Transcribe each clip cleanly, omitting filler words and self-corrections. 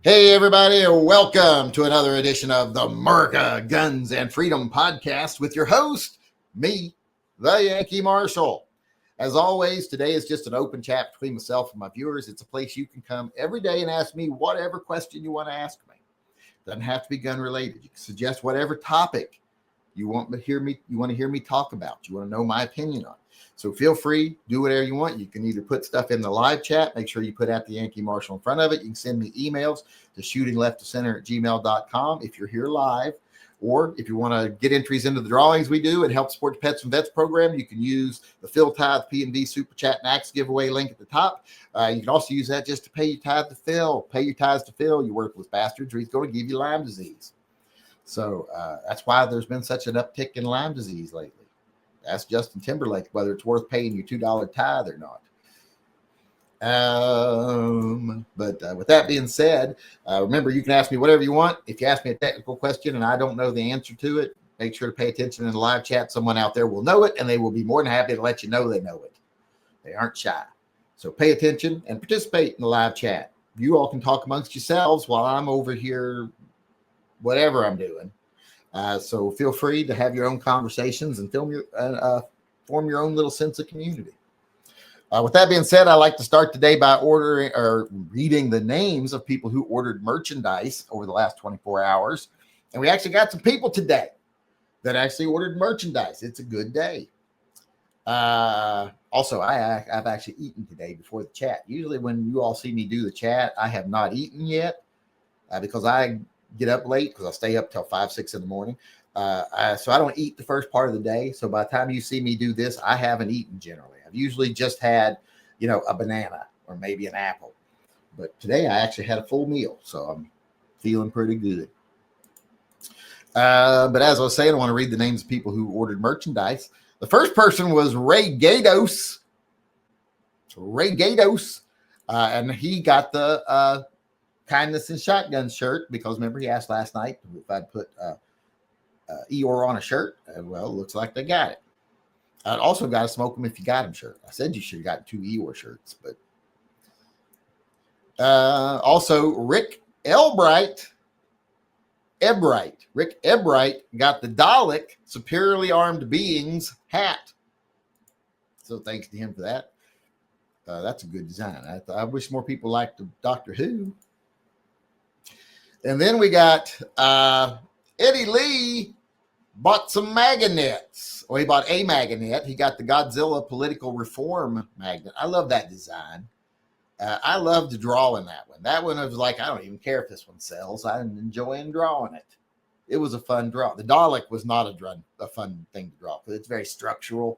Hey, everybody, welcome to another edition of the America Guns and Freedom Podcast with your host, me, the Yankee Marshal. As always, today is just an open chat between myself and my viewers. It's a place you can come every day and ask me whatever question you want to ask me. Doesn't have to be gun related. You can suggest whatever topic you want to hear me talk about. You want to know my opinion on. So feel free, do whatever you want. You can either put stuff in the live chat, make sure you put out the Yankee Marshal in front of it. You can send me emails to shootingleftofcenter@gmail.com if you're here live. Or if you want to get entries into the drawings we do and help support the Pets and Vets program, you can use the Phil Tithe P&V Super Chat and Axe giveaway link at the top. You can also use that just to pay your tithe to Phil. Pay your tithes to Phil, you worthless bastards, or he's going to give you Lyme disease. So that's why there's been such an uptick in Lyme disease lately. Ask Justin Timberlake whether it's worth paying your $2 tithe or not. But with that being said, remember, you can ask me whatever you want. If you ask me a technical question and I don't know the answer to it, make sure to pay attention in the live chat. Someone out there will know it, and they will be more than happy to let you know they know it. They aren't shy. So pay attention and participate in the live chat. You all can talk amongst yourselves while I'm over here, whatever I'm doing. So feel free to have your own conversations and form your own little sense of community. With that being said, I like to start today by reading the names of people who ordered merchandise over the last 24 hours. And we actually got some people today that actually ordered merchandise. It's a good day. Also, I've actually eaten today before the chat. Usually when you all see me do the chat, I have not eaten yet because I get up late because I stay up till 5, 6 in the morning. So I don't eat the first part of the day. So by the time you see me do this, I haven't eaten generally. I've usually just had, a banana or maybe an apple. But today I actually had a full meal. So I'm feeling pretty good. But as I was saying, I want to read the names of people who ordered merchandise. The first person was Ray Gatos. And he got the Kindness and Shotgun shirt because remember he asked last night if I'd put Eeyore on a shirt. Well, looks like they got it. I'd also got to smoke them if you got them shirt. I said you should have got 2 Eeyore shirts, but also Rick Ebright got the Dalek Superiorly Armed Beings hat. So thanks to him for that. That's a good design. I wish more people liked the Doctor Who. And then we got Eddie Lee bought some magnets. Or he bought a magnet. He got the Godzilla Political Reform magnet. I love that design. I love to draw in that one. That one was like, I don't even care if this one sells. I'm enjoying drawing it. It was a fun draw. The Dalek was not a fun thing to draw because it's very structural.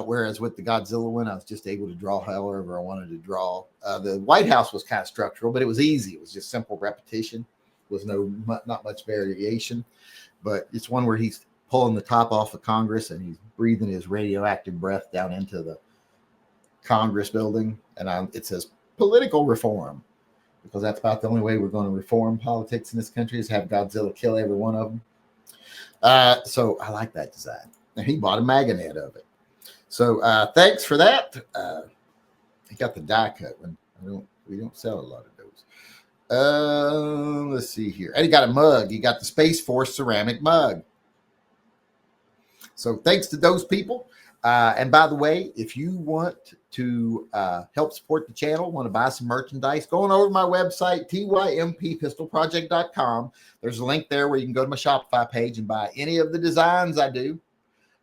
Whereas with the Godzilla one, I was just able to draw however I wanted to draw. The White House was kind of structural, but it was easy. It was just simple repetition. Was not much variation, but it's one where he's pulling the top off of Congress and he's breathing his radioactive breath down into the Congress building. And it says political reform because that's about the only way we're going to reform politics in this country is have Godzilla kill every one of them. So I like that design. And he bought a magnet of it. So thanks for that. He got the die cut one. We don't sell a lot of those. Let's see here. And he got a mug. He got the Space Force ceramic mug. So thanks to those people. And by the way, if you want to help support the channel, want to buy some merchandise, go on over to my website, TYMPpistolproject.com. There's a link there where you can go to my Shopify page and buy any of the designs I do.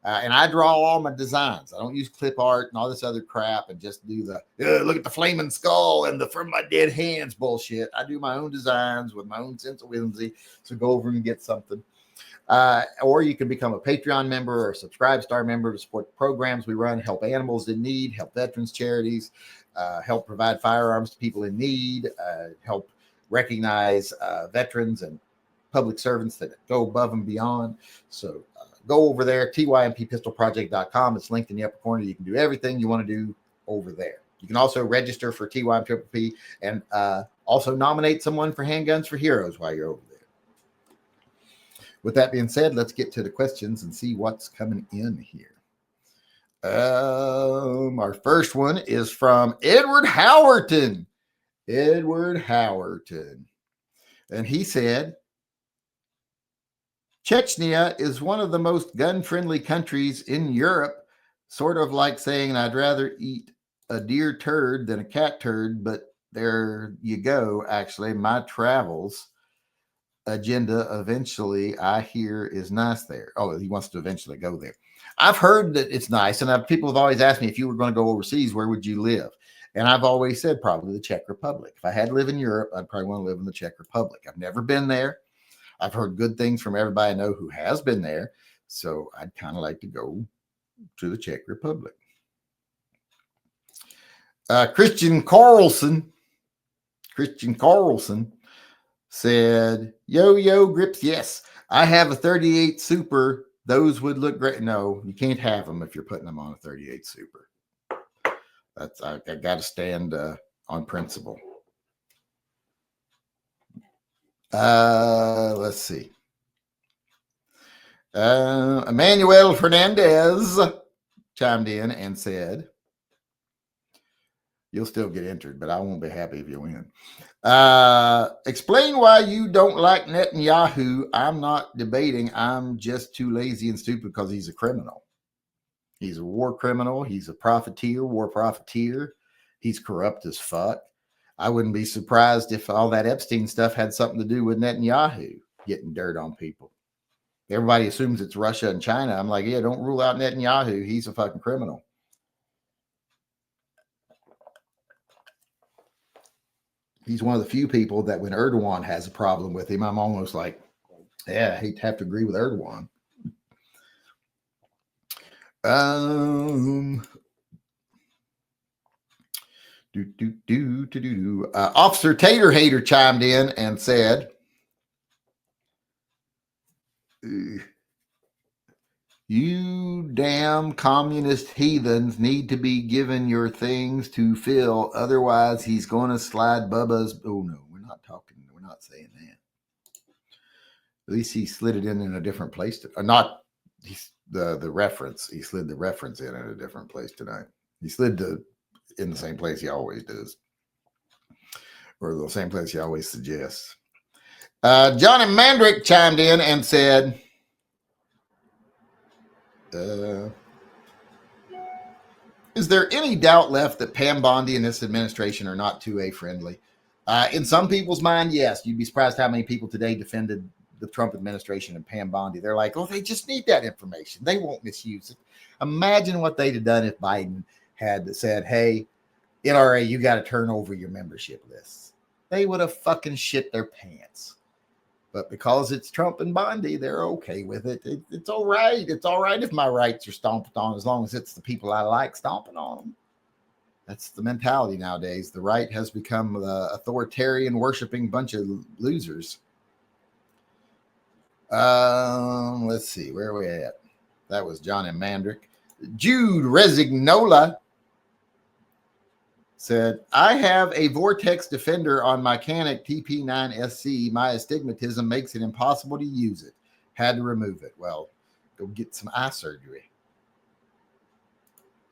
And I draw all my designs. I don't use clip art and all this other crap and just do the look at the flaming skull and the from my dead hands bullshit. I do my own designs with my own sense of whimsy. So go over and get something. Or you can become a Patreon member or a Subscribe Star member to support the programs we run, help animals in need, help veterans charities, help provide firearms to people in need, help recognize veterans and public servants that go above and beyond. So go over there, TYMPpistolproject.com. It's linked in the upper corner. You can do everything you want to do over there. You can also register for TYMPPP and also nominate someone for Handguns for Heroes while you're over there. With that being said, let's get to the questions and see what's coming in here. Our first one is from Edward Howerton. Edward Howerton. And he said, Chechnya is one of the most gun-friendly countries in Europe, sort of like saying I'd rather eat a deer turd than a cat turd, but there you go. Actually, my travels agenda eventually, I hear, is nice there. Oh, he wants to eventually go there. I've heard that it's nice, and people have always asked me, if you were going to go overseas, where would you live? And I've always said probably the Czech Republic. If I had to live in Europe, I'd probably want to live in the Czech Republic. I've never been there. I've heard good things from everybody I know who has been there. So I'd kind of like to go to the Czech Republic. Christian Carlson said, yo, Grips, yes, I have a 38 Super. Those would look great. No, you can't have them if you're putting them on a 38 Super. I got to stand on principle. Let's see. Emmanuel Fernandez chimed in and said, you'll still get entered, but I won't be happy if you win. Explain why you don't like Netanyahu. I'm not debating. I'm just too lazy and stupid because he's a criminal. He's a war criminal. He's a war profiteer. He's corrupt as fuck. I wouldn't be surprised if all that Epstein stuff had something to do with Netanyahu getting dirt on people. Everybody assumes it's Russia and China. I'm like, yeah, don't rule out Netanyahu. He's a fucking criminal. He's one of the few people that when Erdogan has a problem with him, I'm almost like, yeah, I hate to have to agree with Erdogan. Officer Tater Hater chimed in and said, you damn communist heathens need to be given your things to fill. Otherwise, he's going to slide Bubba's. Oh, no, we're not saying that. At least he slid it in a different place. Not the reference. He slid the reference in a different place tonight. He slid in the same place he always does. Or the same place he always suggests. Johnny Mandrick chimed in and said, is there any doubt left that Pam Bondi and this administration are not 2A friendly? In some people's mind, yes. You'd be surprised how many people today defended the Trump administration and Pam Bondi. They're like, oh, they just need that information. They won't misuse it. Imagine what they'd have done if Biden had said, hey, NRA, you got to turn over your membership lists. They would have fucking shit their pants. But because it's Trump and Bondi, they're okay with it. It's all right. It's all right if my rights are stomped on, as long as it's the people I like stomping on them. That's the mentality nowadays. The right has become the authoritarian worshiping bunch of losers. Let's see. Where are we at? That was John and Mandrick. Jude Resignola said, I have a Vortex Defender on my Canik TP9SC. My astigmatism makes it impossible to use it. Had to remove it. Well, go get some eye surgery.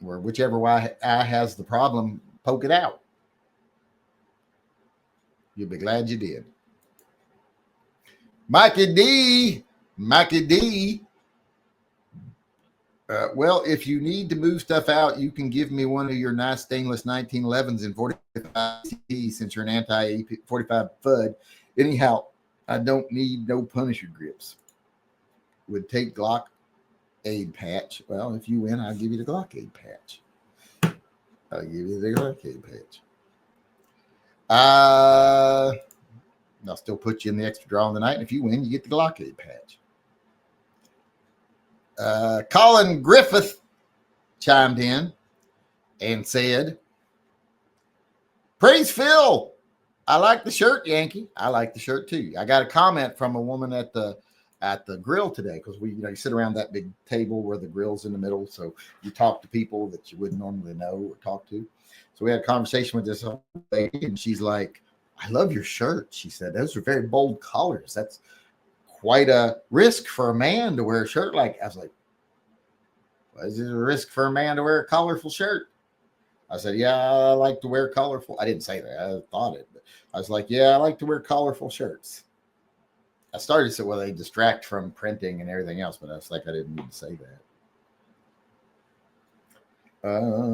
Or whichever eye has the problem, poke it out. You'll be glad you did. Mikey D. Well, if you need to move stuff out, you can give me one of your nice stainless 1911s in 45 CT since you're an anti-45 FUD. Anyhow, I don't need no Punisher grips. Would take Glock aid patch. Well, if you win, I'll give you the Glock aid patch. I'll still put you in the extra draw on the night. And if you win, you get the Glock aid patch. Colin Griffith chimed in and said, praise Phil. I like the shirt, Yankee. I like the shirt too. I got a comment from a woman at the grill today, because you sit around that big table where the grill's in the middle, so you talk to people that you wouldn't normally know or talk to. So we had a conversation with this lady, and she's like, I love your shirt. She said, those are very bold colors. That's quite a risk for a man to wear a shirt like. I was like, well, is it a risk for a man to wear a colorful shirt? I said, yeah, I like to wear colorful. I didn't say that. I thought it, but I was like, yeah, I like to wear colorful shirts. I started to say, well, they distract from printing and everything else, but I was like, I didn't need to say that.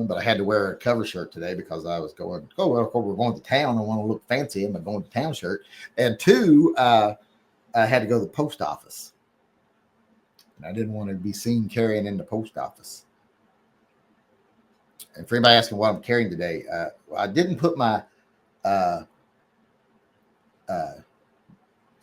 But I had to wear a cover shirt today because I was going, oh, well, we're going to town. I want to look fancy in my going to town shirt. And two, I had to go to the post office. And I didn't want to be seen carrying in the post office. And for anybody asking what I'm carrying today, I didn't put my, I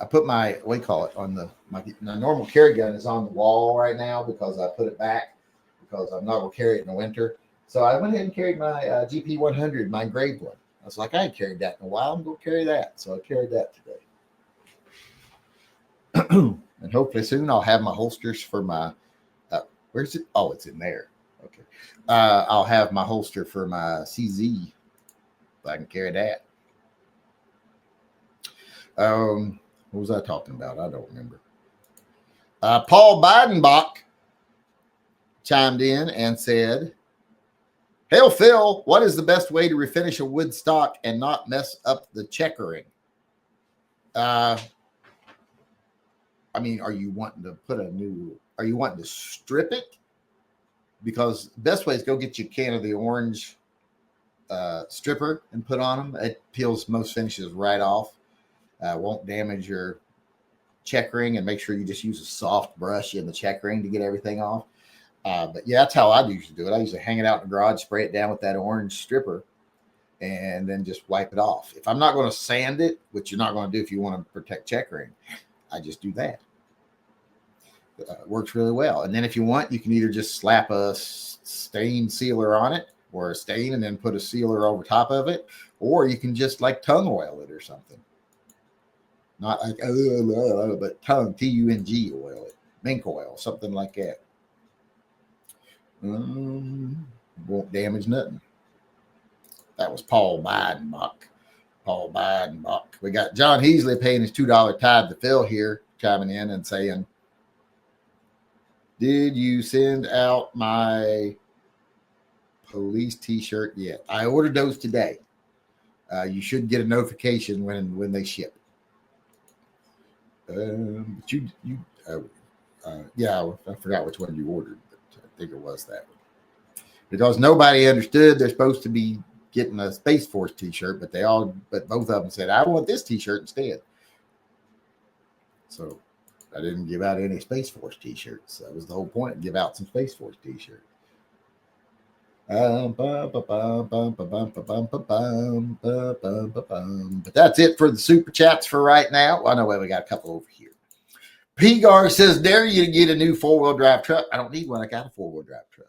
put my, what do you call it, on my normal carry gun is on the wall right now because I put it back because I'm not going to carry it in the winter. So I went ahead and carried my GP 100, my engraved one. I was like, I ain't carried that in a while. I'm going to carry that. So I carried that today. And hopefully soon I'll have my holsters for my, where's it? Oh, it's in there. Okay. I'll have my holster for my CZ. If I can carry that. What was I talking about? I don't remember. Paul Bidenbach chimed in and said, "Hail Phil, what is the best way to refinish a wood stock and not mess up the checkering?" I mean, are you wanting to strip it? Because the best way is go get you a can of the orange stripper and put on them. It peels most finishes right off. Won't damage your checkering, and make sure you just use a soft brush in the checkering to get everything off. But yeah, that's how I usually do it. I usually hang it out in the garage, spray it down with that orange stripper, and then just wipe it off. If I'm not going to sand it, which you're not going to do if you want to protect checkering, I just do that. Works really well. And then if you want, you can either just slap a stain sealer on it or a stain and then put a sealer over top of it, or you can just like tongue oil it or something. Not like, but tongue, T-U-N-G oil it, mink oil, something like that. Won't damage nothing. That was Paul Bidenbach. Paul Bidenbach. We got John Heasley paying his $2 tithe to Phil here, chiming in and saying, "Did you send out my police t-shirt yet?" I ordered those today. You should get a notification when they ship. But yeah, I forgot which one you ordered, but I think it was that one. Because nobody understood they're supposed to be getting a Space Force t-shirt, but both of them said, "I want this t-shirt instead." So I didn't give out any Space Force t-shirts. That was the whole point, give out some Space Force t-shirts. But that's it for the super chats for right now. Well, no way, we got a couple over here. P-Gar says, "Dare you to get a new four-wheel drive truck?" I don't need one. I got a four-wheel drive truck.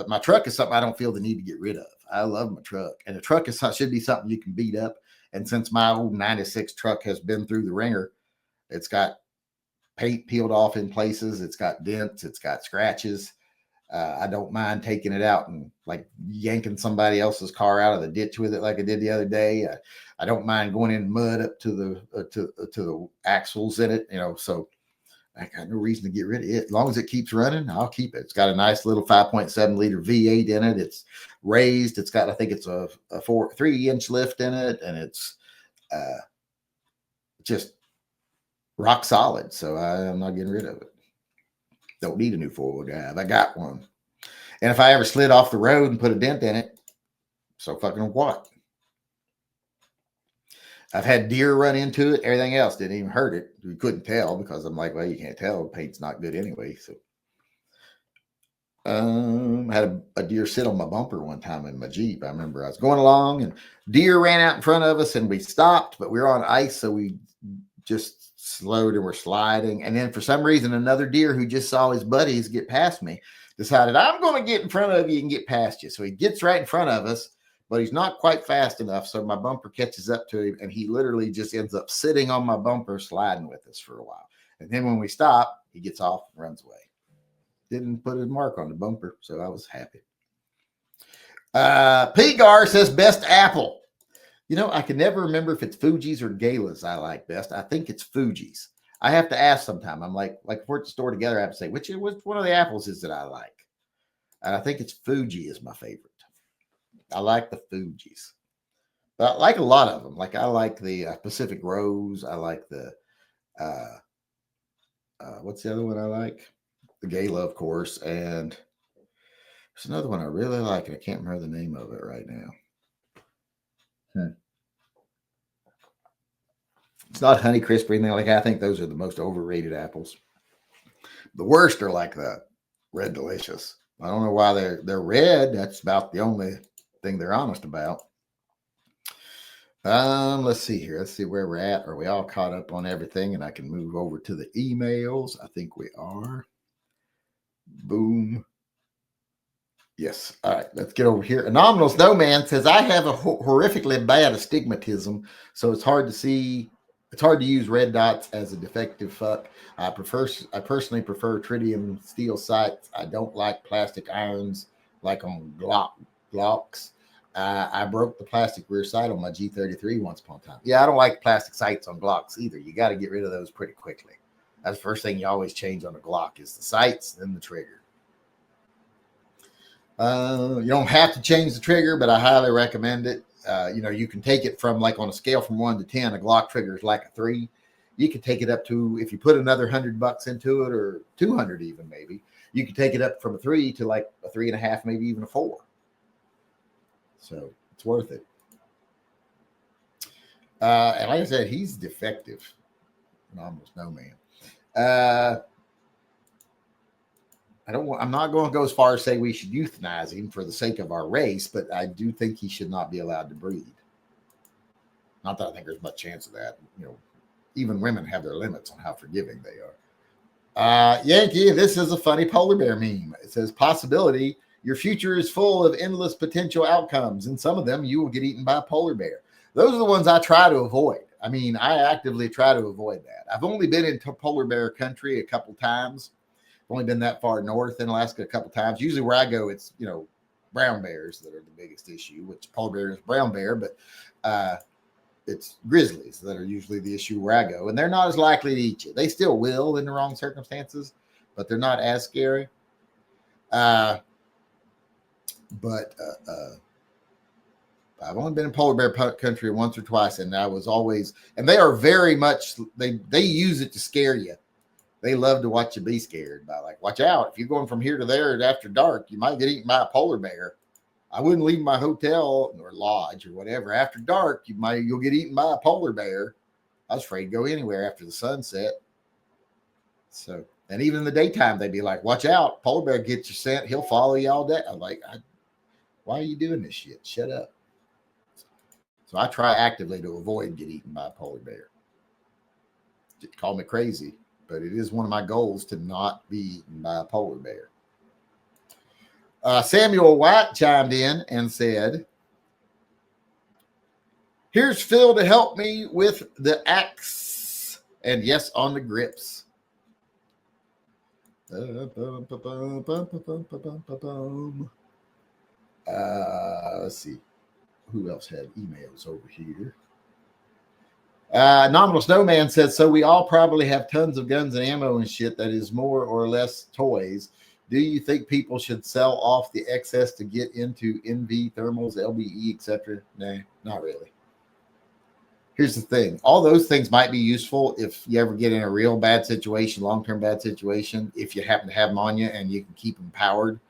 My truck is something I don't feel the need to get rid of. I love my truck. And a truck should be something you can beat up. And since my old 96 truck has been through the ringer, it's got paint peeled off in places. It's got dents. It's got scratches. I don't mind taking it out and like yanking somebody else's car out of the ditch with it like I did the other day. I don't mind going in mud up to the axles in it, so I got no reason to get rid of it. As long as it keeps running, I'll keep it. It's got a nice little 5.7 liter V8 in it. It's raised. It's got, I think it's a 3-inch lift in it, and it's just rock solid. So I'm not getting rid of it. Don't need a new four-wheel drive. I got one. And if I ever slid off the road and put a dent in it, so fucking what? I've had deer run into it. Everything else didn't even hurt it. We couldn't tell because I'm like, well, you can't tell. The paint's not good anyway. So I had a deer sit on my bumper one time in my Jeep. I remember I was going along and deer ran out in front of us and we stopped, but we were on ice. So we just slowed and we're sliding. And then for some reason, another deer who just saw his buddies get past me decided, "I'm going to get in front of you and get past you." So he gets right in front of us, but he's not quite fast enough. So my bumper catches up to him and he literally just ends up sitting on my bumper, sliding with us for a while. And then when we stop, he gets off and runs away. Didn't put his mark on the bumper. So I was happy. P-Gar says, "Best apple." I can never remember if it's Fuji's or Gala's I like best. I think it's Fuji's. I have to ask sometime. I'm like we're at the store together. I have to say, which one of the apples is it I like? And I think it's Fuji is my favorite. I like the Fuji's. But I like a lot of them. Like I like the Pacific Rose. I like the What's the other one I like? The Gala, of course. And there's another one I really like, and I can't remember the name of it right now. It's not Honeycrisp or anything like that. I think those are the most overrated apples. The worst are like the Red Delicious. I don't know why they're red. That's about the only thing they're honest about. Let's see here. Let's see where we're at. Are we all caught up on everything? And I can move over to the emails. I think we are. Boom. Yes. All right. Let's get over here. Anomalal Snowman says, I have a horrifically bad astigmatism, so it's hard to see. It's hard to use red dots as a defective fuck. I personally prefer tritium steel sights. I don't like plastic irons like on Glocks. I broke the plastic rear sight on my G33 once upon a time. Yeah, I don't like plastic sights on Glocks either. You got to get rid of those pretty quickly. That's the first thing you always change on a Glock is the sights, then the trigger. You don't have to change the trigger, but I highly recommend it. You can take it from like on a scale from 1 to 10, a Glock trigger is like a 3. You can take it up to, if you put another $100 into it, or 200 even maybe, you can take it up from a 3 to like a 3.5, maybe even a 4. So it's worth it. And like I said, he's defective. Almost no man. I'm not going to go as far as say we should euthanize him for the sake of our race, but I do think he should not be allowed to breed. Not that I think there's much chance of that. Even women have their limits on how forgiving they are. Yankee, this is a funny polar bear meme. It says, possibility, your future is full of endless potential outcomes. And some of them you will get eaten by a polar bear. Those are the ones I try to avoid. I mean, I actively try to avoid that. I've only been into polar bear country a couple times. Only been that far north in Alaska a couple times. Usually where I go, it's, brown bears that are the biggest issue, which polar bear is brown bear, but it's grizzlies that are usually the issue where I go. And they're not as likely to eat you. They still will in the wrong circumstances, but they're not as scary. But I've only been in polar bear country once or twice, and I was always, and they are very much, they use it to scare you. They love to watch you be scared by, like, watch out. If you're going from here to there after dark, you might get eaten by a polar bear. I wouldn't leave my hotel or lodge or whatever. After dark, you'll get eaten by a polar bear. I was afraid to go anywhere after the sunset. So, and even in the daytime, they'd be like, watch out. Polar bear gets your scent. He'll follow you all day. I'm like, why are you doing this shit? Shut up. So I try actively to avoid getting eaten by a polar bear. Call me crazy, but it is one of my goals to not be eaten by a polar bear. Samuel White chimed in and said, here's Phil to help me with the axe. And yes, on the grips. Let's see. Who else had emails over here? Nominal Snowman says, so we all probably have tons of guns and ammo and shit that is more or less toys. Do you think people should sell off the excess to get into NV, thermals, LBE, etc.? Nah, not really. Here's the thing. All those things might be useful if you ever get in a real bad situation, long-term bad situation, if you happen to have them on you and you can keep them powered.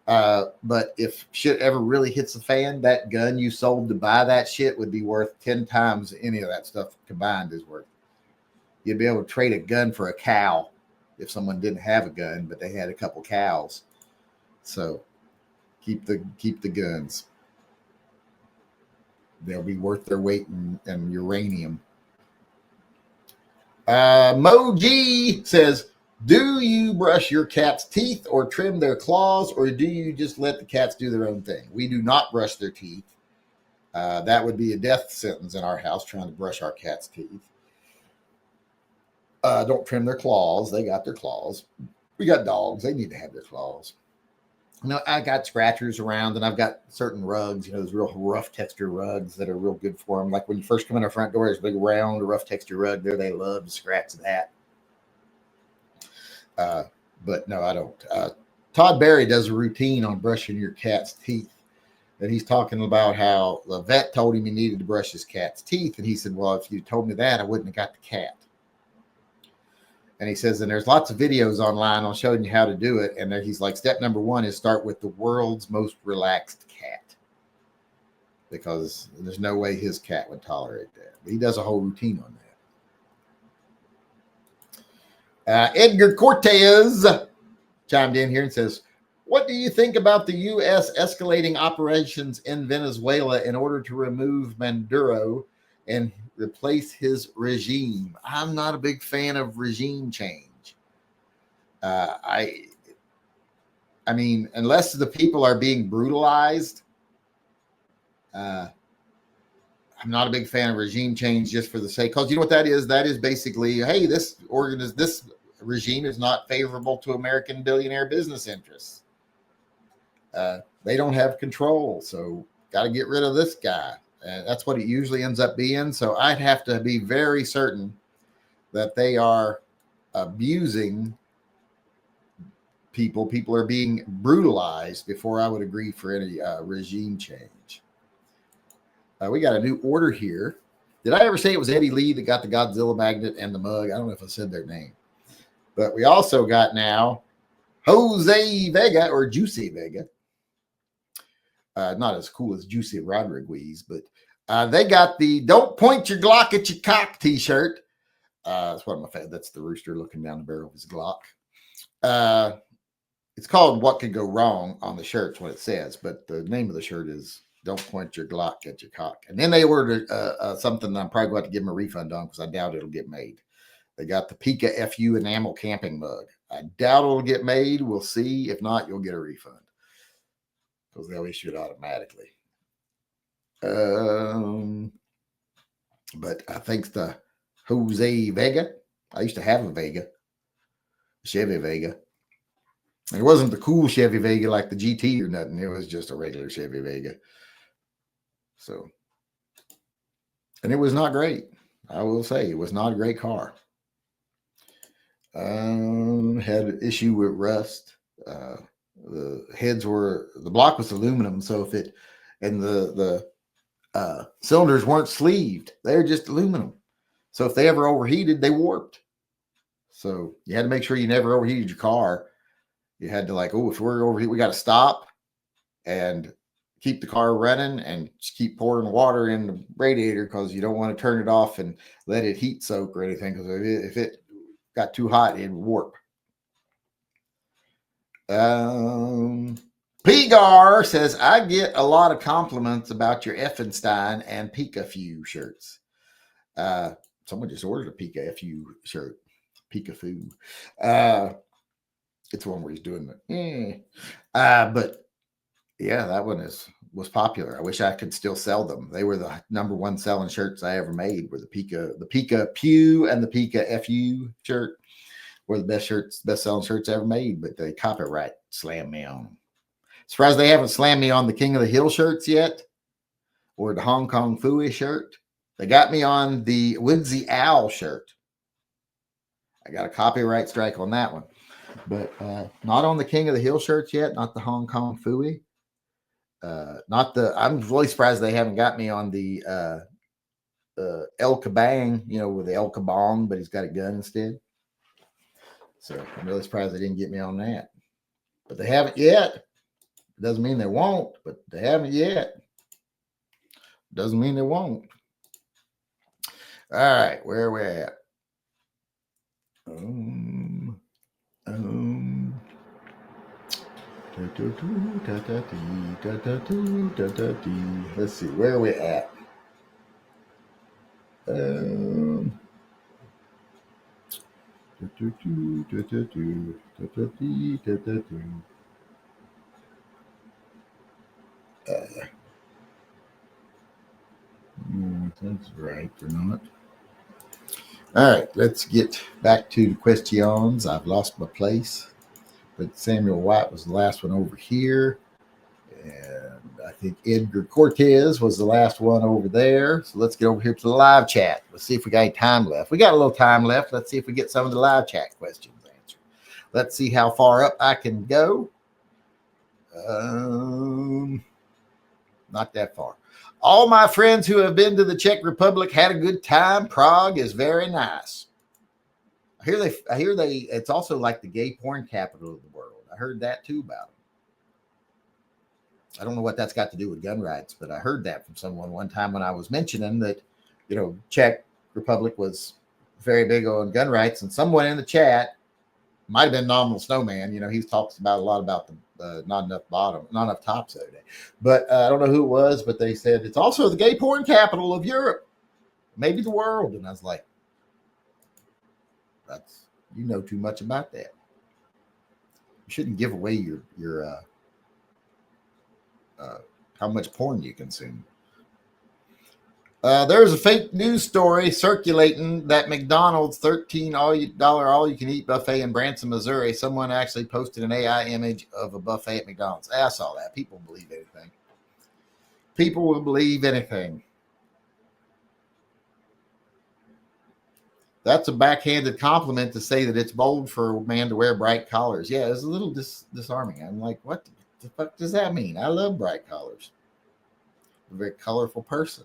But if shit ever really hits the fan, that gun you sold to buy that shit would be worth 10 times any of that stuff combined is worth. You'd be able to trade a gun for a cow if someone didn't have a gun, but they had a couple cows. So keep the guns. They'll be worth their weight in uranium. Moji says, do you brush your cat's teeth or trim their claws, or do you just let the cats do their own thing? We do not brush their teeth. That would be a death sentence in our house, trying to brush our cat's teeth. Don't trim their claws. They got their claws. We got dogs. They need to have their claws. I got scratchers around, and I've got certain rugs, those real rough texture rugs that are real good for them. Like when you first come in our front door, there's a big round, rough texture rug there. They love to scratch that. But no, I don't. Todd Berry does a routine on brushing your cat's teeth. And he's talking about how the vet told him he needed to brush his cat's teeth. And he said, well, if you told me that, I wouldn't have got the cat. And he says, and there's lots of videos online on showing you how to do it. And there he's like, step number 1 is start with the world's most relaxed cat, because there's no way his cat would tolerate that. But he does a whole routine on that. Edgar Cortez chimed in here and says, what do you think about the U.S. escalating operations in Venezuela in order to remove Maduro and replace his regime? I'm not a big fan of regime change. I mean, unless the people are being brutalized, I'm not a big fan of regime change just for the sake. Because you know what that is? That is basically, hey, this regime is not favorable to American billionaire business interests. They don't have control, so got to get rid of this guy. That's what it usually ends up being. So I'd have to be very certain that they are abusing people. People are being brutalized before I would agree for any regime change. We got a new order here. Did I ever say it was Eddie Lee that got the Godzilla magnet and the mug? I don't know if I said their name. But we also got now Jose Vega, or Juicy Vega. Not as cool as Juicy Rodriguez, but they got the "Don't Point Your Glock at Your Cock" t-shirt. That's one of my favorites. That's the rooster looking down the barrel of his Glock. It's called "What Could Go Wrong" on the shirt's what it says, but the name of the shirt is "Don't Point Your Glock at Your Cock." And then they ordered something that I'm probably going to give them a refund on because I doubt it'll get made. They got the Pika FU enamel camping mug. I doubt it'll get made. We'll see. If not, you'll get a refund because they'll issue it automatically. But I think the Jose Vega. I used to have a Vega, Chevy Vega. It wasn't the cool Chevy Vega like the GT or nothing. It was just a regular Chevy Vega. So, and it was not great. I will say it was not a great car. Had an issue with rust. The block was aluminum, so if it, and the cylinders weren't sleeved, they're just aluminum. So if they ever overheated, they warped. So you had to make sure you never overheated your car. You had to if we're overheated, we got to stop and keep the car running and just keep pouring water in the radiator because you don't want to turn it off and let it heat soak or anything, because if it got too hot, it'd warp. Pigar says, I get a lot of compliments about your Effenstein and Pika Fu shirts. Someone just ordered a Pika Fu shirt. Pika Fu. It's one where he's doing the but yeah, that one was popular. I wish I could still sell them. They were the number one selling shirts I ever made, were the Pika Pew and the Pika FU shirt were the best selling shirts I ever made, but they copyright slammed me on them. Surprised they haven't slammed me on the King of the Hill shirts yet, or the Hong Kong Fooey shirt. They got me on the Woodsy Owl shirt. I got a copyright strike on that one, but not on the King of the Hill shirts yet. Not the Hong Kong Fooey. I'm really surprised they haven't got me on the El Kabang, with the El Kabong, but he's got a gun instead. So I'm really surprised they didn't get me on that. But they haven't yet. It doesn't mean they won't, but they haven't yet. Doesn't mean they won't. All right, where are we at? Let's see, where are we at? That's right or not. All right, let's get back to the questions. I've lost my place, but Samuel White was the last one over here. And I think Edgar Cortez was the last one over there. So let's get over here to the live chat. Let's see if we got any time left. We got a little time left. Let's see if we get some of the live chat questions answered. Let's see how far up I can go. Not that far. All my friends who have been to the Czech Republic had a good time. Prague is very nice. I hear it's also like the gay porn capital of the world. I heard that too about them. I don't know what that's got to do with gun rights, but I heard that from someone one time when I was mentioning that, Czech Republic was very big on gun rights, and someone in the chat might have been Nominal Snowman. He talks about a lot about the not enough tops the other day. But I don't know who it was, but they said it's also the gay porn capital of Europe, maybe the world. And I was like, you know too much about that. You shouldn't give away your how much porn you consume. There's a fake news story circulating that McDonald's $13 all-you-can-eat buffet in Branson, Missouri. Someone actually posted an AI image of a buffet at McDonald's. I saw that. People believe anything. People will believe anything. That's a backhanded compliment to say that it's bold for a man to wear bright collars. Yeah, it's a little disarming. I'm like, what the fuck does that mean? I love bright collars. I'm a very colorful person.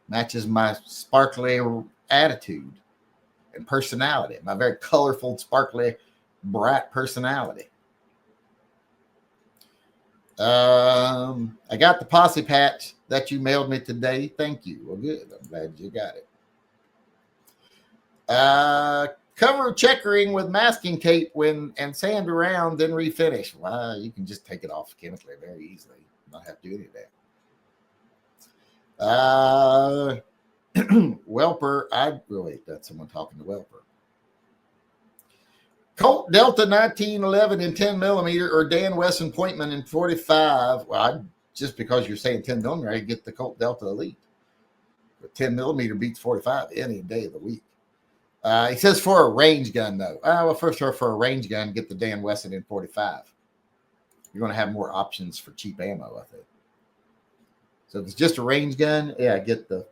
Matches my sparkly attitude and personality. My very colorful, sparkly, bright personality. I got the posse patch that you mailed me today. Thank you. Well, good. I'm glad you got it. Cover checkering with masking tape and sand around, then refinish. Wow, you can just take it off chemically very easily. Not have to do any of that. Welper, that's someone talking to Welper. Colt Delta 1911 in 10 millimeter or Dan Wesson Pointman in 45. Well, just because you're saying 10 millimeter, I get the Colt Delta Elite. But 10 millimeter beats 45 any day of the week. He says for a range gun, though. Well, first of all, for a range gun, get the Dan Wesson in 45. You're going to have more options for cheap ammo, I think. So if it's just a range gun, yeah, get the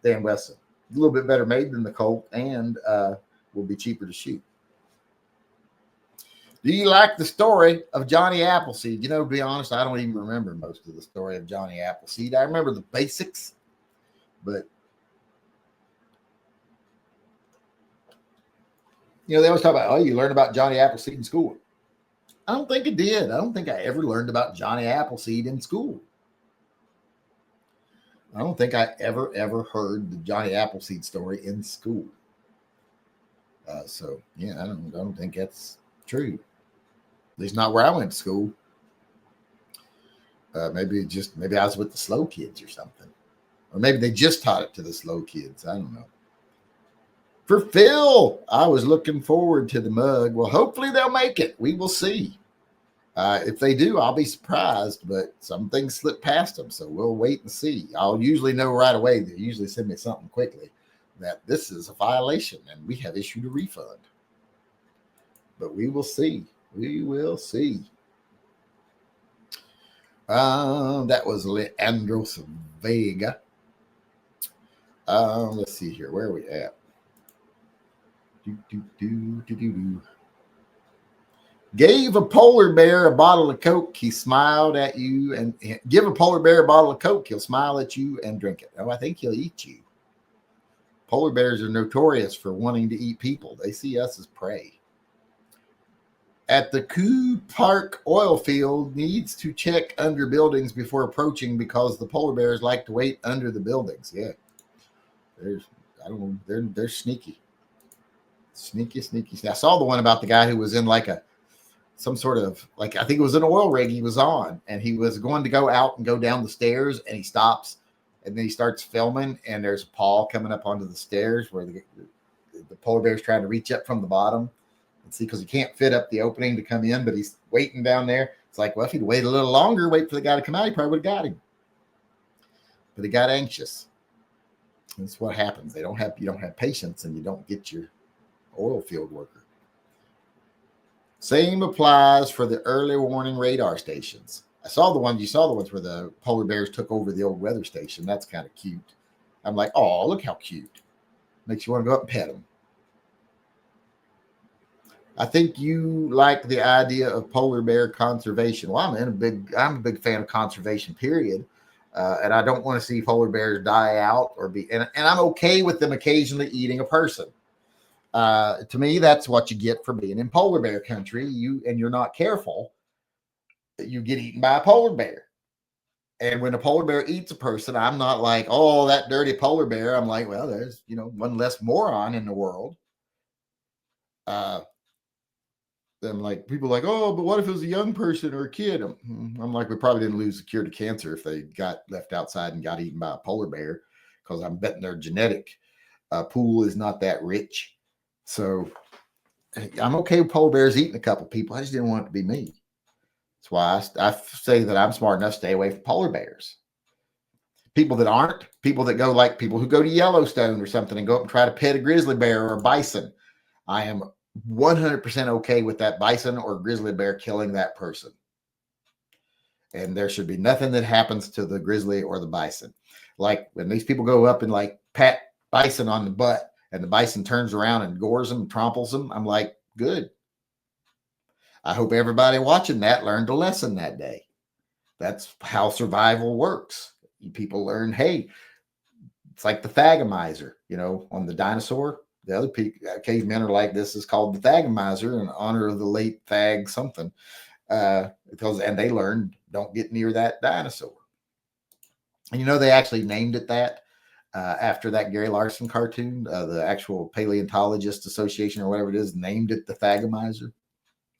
Dan Wesson. A little bit better made than the Colt and will be cheaper to shoot. Do you like the story of Johnny Appleseed? To be honest, I don't even remember most of the story of Johnny Appleseed. I remember the basics, but they always talk about, you learn about Johnny Appleseed in school. I don't think I did. I don't think I ever learned about Johnny Appleseed in school. I don't think I ever heard the Johnny Appleseed story in school. So yeah, I don't think that's true. At least not where I went to school. Maybe I was with the slow kids or something, or maybe they just taught it to the slow kids. I don't know. For Phil, I was looking forward to the mug. Well, hopefully they'll make it. We will see. If they do, I'll be surprised, but some things slip past them, so we'll wait and see. I'll usually know right away. They usually send me something quickly that this is a violation and we have issued a refund. But we will see. We will see. That was Leandros Vega. Let's see here. Where are we at? Gave a polar bear a bottle of Coke. He smiled at you, and give a polar bear a bottle of Coke. He'll smile at you and drink it. Oh, I think he'll eat you. Polar bears are notorious for wanting to eat people. They see us as prey. At the Coo Park oil field, needs to check under buildings before approaching because the polar bears like to wait under the buildings. Yeah, they're sneaky. Sneaky. I saw the one about the guy who was in some sort of, I think it was an oil rig he was on, and he was going to go out and go down the stairs, and he stops, and then he starts filming, and there's a paw coming up onto the stairs where the polar bear's trying to reach up from the bottom and see, because he can't fit up the opening to come in, but he's waiting down there. It's like, well, if he'd wait a little longer, wait for the guy to come out, he probably would have got him. But he got anxious. That's what happens. You don't have patience, and you don't get your oil field worker. Same applies for the early warning radar stations. You saw the ones where the polar bears took over the old weather station. That's kind of cute. I'm like, oh, look how cute. Makes you want to go up and pet them. I think you like the idea of polar bear conservation. Well, I'm a big fan of conservation, period. And I don't want to see polar bears die out and I'm okay with them occasionally eating a person. To me, that's what you get for being in polar bear country. You're not careful, you get eaten by a polar bear. And when a polar bear eats a person, I'm not like, oh, that dirty polar bear. I'm like, well, there's, one less moron in the world. Then like people like, oh, but what if it was a young person or a kid? I'm like, we probably didn't lose the cure to cancer if they got left outside and got eaten by a polar bear, because I'm betting their genetic pool is not that rich. So I'm okay with polar bears eating a couple people. I just didn't want it to be me. That's why I say that I'm smart enough to stay away from polar bears. People that aren't, people that go like people who go to Yellowstone or something and go up and try to pet a grizzly bear or a bison. I am 100% okay with that bison or grizzly bear killing that person. And there should be nothing that happens to the grizzly or the bison. Like when these people go up and like pat bison on the butt and the bison turns around and gores them, tramples them, I'm like, good. I hope everybody watching that learned a lesson that day. That's how survival works. People learn, hey, it's like the Thagomizer, on the dinosaur. The other cavemen are like, this is called the Thagomizer in honor of the late Thag something. And they learned, don't get near that dinosaur. And they actually named it that after that Gary Larson cartoon. The actual Paleontologist Association or whatever it is named it the Thagomizer.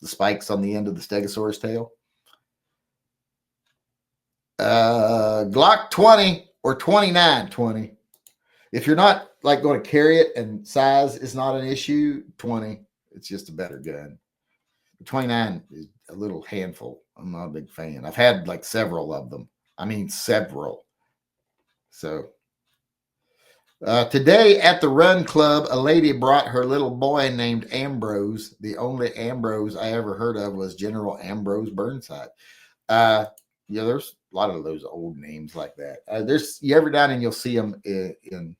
The spikes on the end of the Stegosaurus tail. Glock 20 or 2920. If you're not like going to carry it and size is not an issue, 20, it's just a better gun. 29 is a little handful. I'm not a big fan. I've had like several of them. I mean, several. So today at the Run Club, a lady brought her little boy named Ambrose. The only Ambrose I ever heard of was General Ambrose Burnside. There's a lot of those old names like that. You ever down and you'll see them in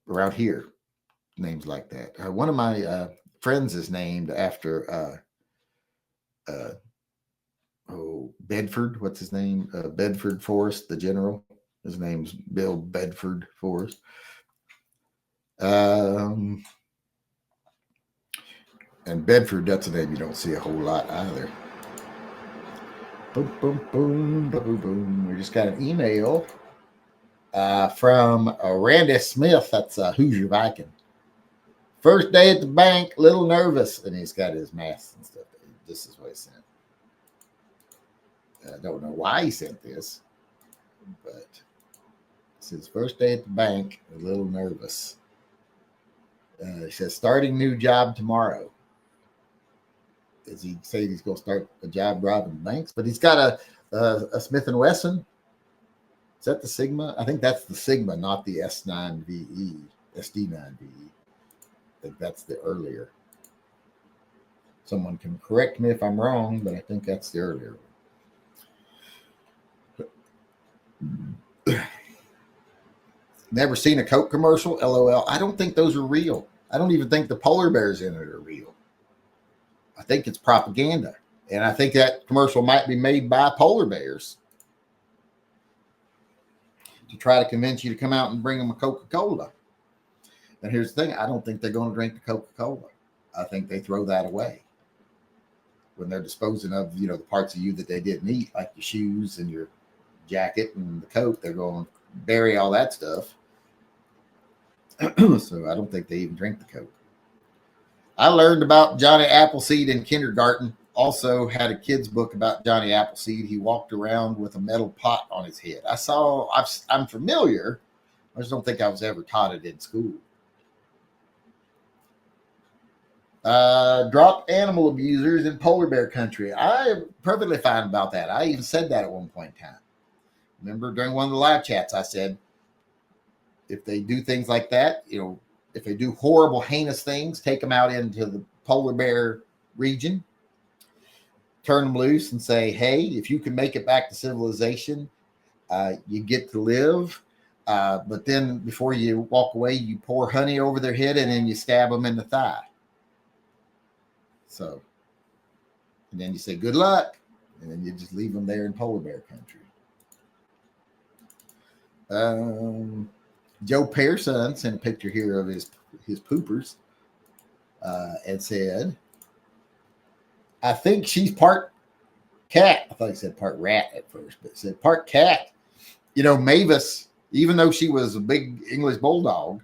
around here, names like that. One of my friends is named after Bedford. What's his name? Bedford Forrest, the general. His name's Bill Bedford Forrest. And Bedford, that's a name you don't see a whole lot either. Boom, boom, boom, boom, boom. We just got an email from Randy Smith. That's Hoosier Viking. First day at the bank, little nervous. And he's got his mask and stuff. This is what he sent. I don't know why he sent this, but it's his first day at the bank, a little nervous. He says, starting new job tomorrow. Does he say he's going to start a job driving banks? But he's got a Smith & Wesson. Is that the Sigma? I think that's the Sigma, not the SD9VE. I think that's the earlier. Someone can correct me if I'm wrong, but I think that's the earlier one. Never seen a Coke commercial? LOL. I don't think those are real. I don't even think the polar bears in it are real. I think it's propaganda. And I think that commercial might be made by polar bears to try to convince you to come out and bring them a Coca-Cola. And here's the thing. I don't think they're going to drink the Coca-Cola. I think they throw that away when they're disposing of, the parts of you that they didn't eat, like your shoes and your jacket and the coat. They're going to bury all that stuff. So I don't think they even drink the Coke. I learned about Johnny Appleseed in kindergarten. Also had a kid's book about Johnny Appleseed. He walked around with a metal pot on his head. I'm familiar. I just don't think I was ever taught it in school. Drop animal abusers in polar bear country. I am perfectly fine about that. I even said that at one point in time. Remember during one of the live chats, I said, if they do things like that, if they do horrible, heinous things, take them out into the polar bear region, turn them loose and say, hey, if you can make it back to civilization, you get to live. But then before you walk away, you pour honey over their head and then you stab them in the thigh. So, and then you say, good luck. And then you just leave them there in polar bear country. Joe Pearson sent a picture here of his poopers and said, I think she's part cat. I thought he said part rat at first, but it said part cat. You know, Mavis, even though she was a big English bulldog,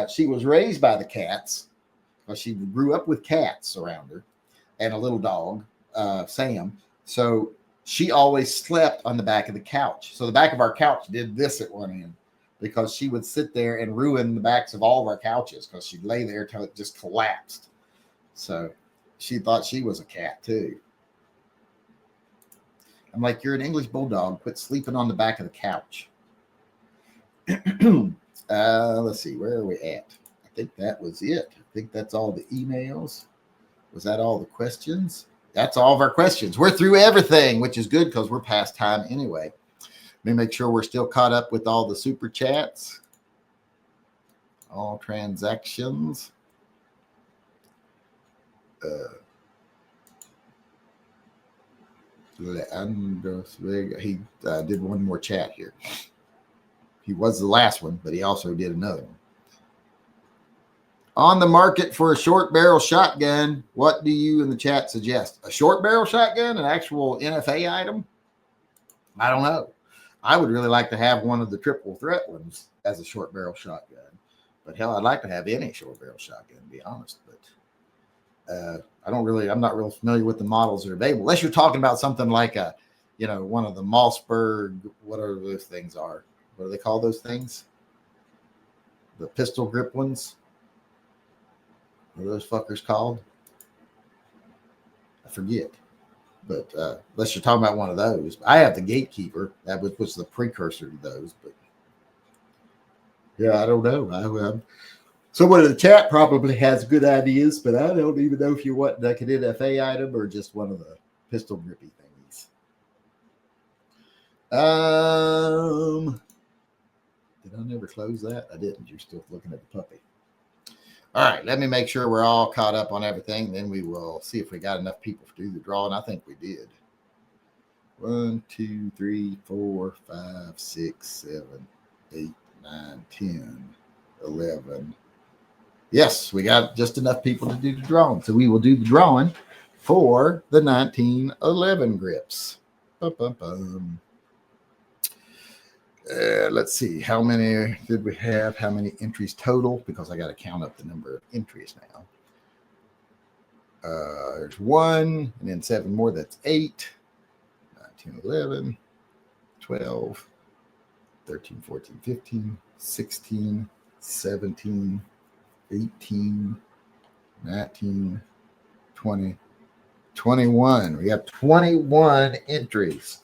she was raised by the cats. She grew up with cats around her and a little dog, Sam. So she always slept on the back of the couch. So the back of our couch did this at one end because she would sit there and ruin the backs of all of our couches because she'd lay there till it just collapsed. So she thought she was a cat too. I'm like, you're an English bulldog. Quit sleeping on the back of the couch. Let's see. Where are we at? I think that was it. I think that's all the emails. Was that all the questions? That's all of our questions. We're through everything, which is good because we're past time anyway. Let me make sure we're still caught up with all the super chats. All transactions. He did one more chat here. He was the last one, but he also did another one. On the market for a short barrel shotgun, what do you in the chat suggest? A short barrel shotgun, an actual NFA item? I don't know. I would really like to have one of the triple threat ones as a short barrel shotgun. But hell, I'd like to have any short barrel shotgun, to be honest. But I'm not real familiar with the models that are available. Unless you're talking about something like one of the Mossberg, whatever those things are. What do they call those things? The pistol grip ones? What are those fuckers called? I forget. But unless you're talking about one of those. I have the Gatekeeper. That was the precursor to those. But yeah, I don't know. Someone in the chat probably has good ideas, but I don't even know if you want like an NFA item or just one of the pistol grippy thingies. Did I never close that? I didn't. You're still looking at the puppy. All right, let me make sure we're all caught up on everything. Then we will see if we got enough people to do the draw, and I think we did. 1, 2, 3, 4, 5, 6, 7, 8, 9, 10, 11. Yes, we got just enough people to do the drawing. So we will do the drawing for the 1911 grips. Let's see. How many did we have? How many entries total? Because I got to count up the number of entries now. There's 1, and then 7 more. That's 8. 19, 11, 12, 13, 14, 15, 16, 17, 18, 19, 20, 21. We have 21 entries.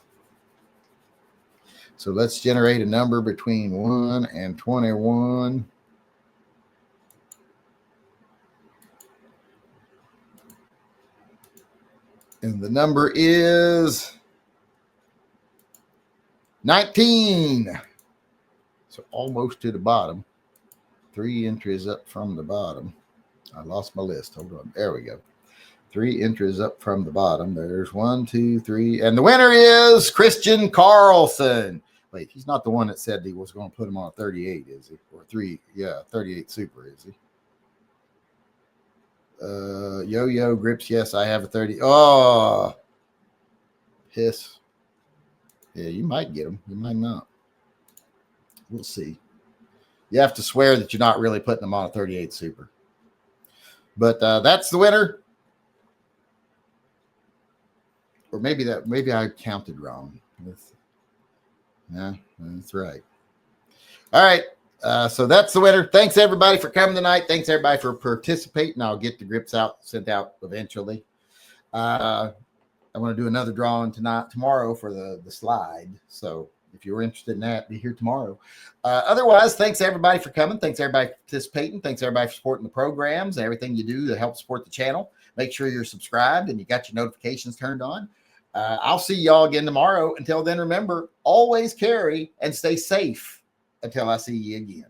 So let's generate a number between 1 and 21. And the number is 19. So almost to the bottom. 3 entries up from the bottom. I lost my list. Hold on. There we go. 3 entries up from the bottom. There's 1, 2, 3. And the winner is Christian Carlson. Wait, he's not the one that said he was going to put him on a 38, is he? Or 38 super, is he? Yo-yo grips. Yes, I have a 30. Oh, piss. Yeah, you might get him. You might not. We'll see. You have to swear that you're not really putting them on a 38 super. But that's the winner. Or maybe I counted wrong. Yeah, that's right. All right. So that's the winner. Thanks everybody for coming tonight. Thanks everybody for participating. I'll get the grips sent out eventually. I want to do another drawing tomorrow for the slide. So if you're interested in that, be here tomorrow. Otherwise, thanks everybody for coming. Thanks everybody for participating. Thanks everybody for supporting the programs and everything you do to help support the channel. Make sure you're subscribed and you got your notifications turned on. I'll see y'all again tomorrow. Until then, remember, always carry and stay safe until I see you again.